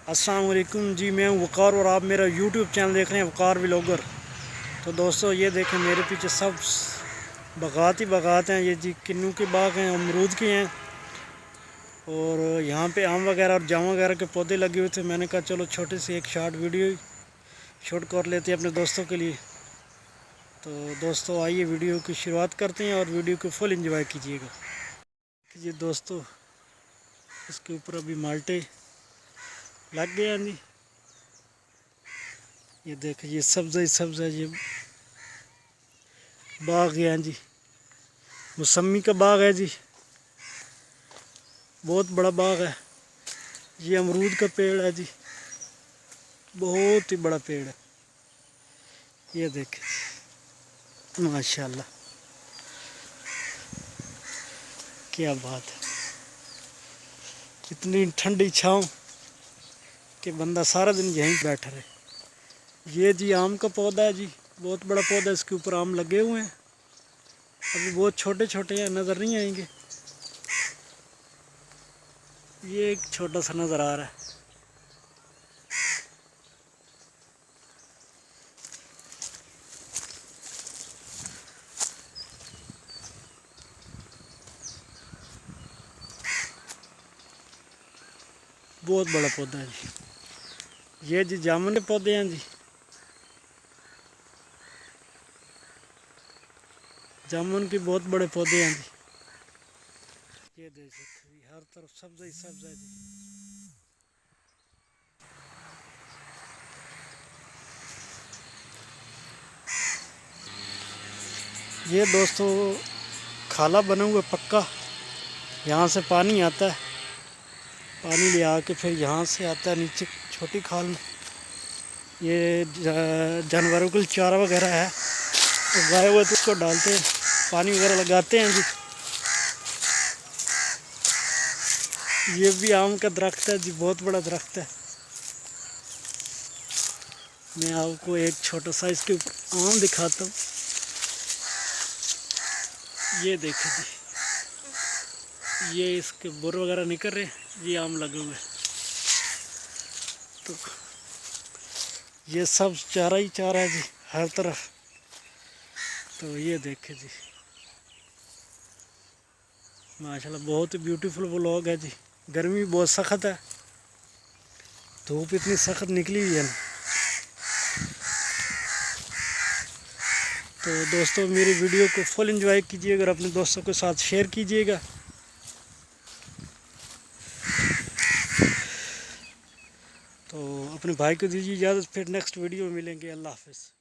अस्सलाम वालेकुम जी, मैं हूँ वक़ार और आप मेरा यूट्यूब चैनल देख रहे हैं वक़ार व्लॉगर। तो दोस्तों ये देखें मेरे पीछे सब बागात ही बागात हैं। ये जी किन्नू के बाग हैं, अमरूद के हैं और यहाँ पे आम वगैरह और जाम वगैरह के पौधे लगे हुए थे। मैंने कहा चलो छोटे से एक शॉर्ट वीडियो शूट कर लेते हैं अपने दोस्तों के लिए। तो दोस्तों आइए वीडियो की शुरुआत करते हैं और वीडियो को फुल एंजॉय कीजिएगा। जी दोस्तों इसके ऊपर अभी माल्टे लग गए हैं जी। ये देखिए ये सब्ज़ा ही सब्ज़ा, ये बाग है जी, मौसमी का बाग है जी, बहुत बड़ा बाग है। ये अमरूद का पेड़ है जी, बहुत ही बड़ा पेड़ है। ये देखें माशाल्लाह क्या बात है, इतनी ठंडी छाँव कि बंदा सारा दिन यहीं बैठा रहे। ये जी आम का पौधा है जी, बहुत बड़ा पौधा है, इसके ऊपर आम लगे हुए हैं। अभी बहुत छोटे छोटे हैं, नज़र नहीं आएंगे। ये एक छोटा सा नज़र आ रहा है। बहुत बड़ा पौधा है जी। ये जी जामुन के पौधे हैं जी, जामुन के बहुत बड़े पौधे हैं जी। ये देख सकते हैं हर तरफ सब्ज़ा ही सब्ज़ा है जी। ये दोस्तों खाला बना हुआ पक्का, यहाँ से पानी आता है, पानी ले आके फिर यहाँ से आता है नीचे छोटी खाल में। ये जानवरों के लिए चारा वगैरह है, तो गाय हुए तो उसको डालते हैं, पानी वगैरह लगाते हैं जी। ये भी आम का दरख्त है जी, बहुत बड़ा दरख्त है। मैं आपको एक छोटा सा इसके ऊपर आम दिखाता हूँ। ये देखिए जी, ये इसके बुर वगैरह निकल रहे, ये आम लगे हुए। तो ये सब चारा ही चारा है जी हर तरफ। तो ये देखे जी माशाल्लाह बहुत ही ब्यूटीफुल व्लॉग है जी। गर्मी बहुत सख्त है, धूप इतनी सख्त निकली हुई है ना। तो दोस्तों मेरी वीडियो को फुल एंजॉय कीजिएगा और अपने दोस्तों के साथ शेयर कीजिएगा। तो अपने भाई को दीजिए इजाज़त, फिर नेक्स्ट वीडियो में मिलेंगे। अल्लाह हाफ़िज़।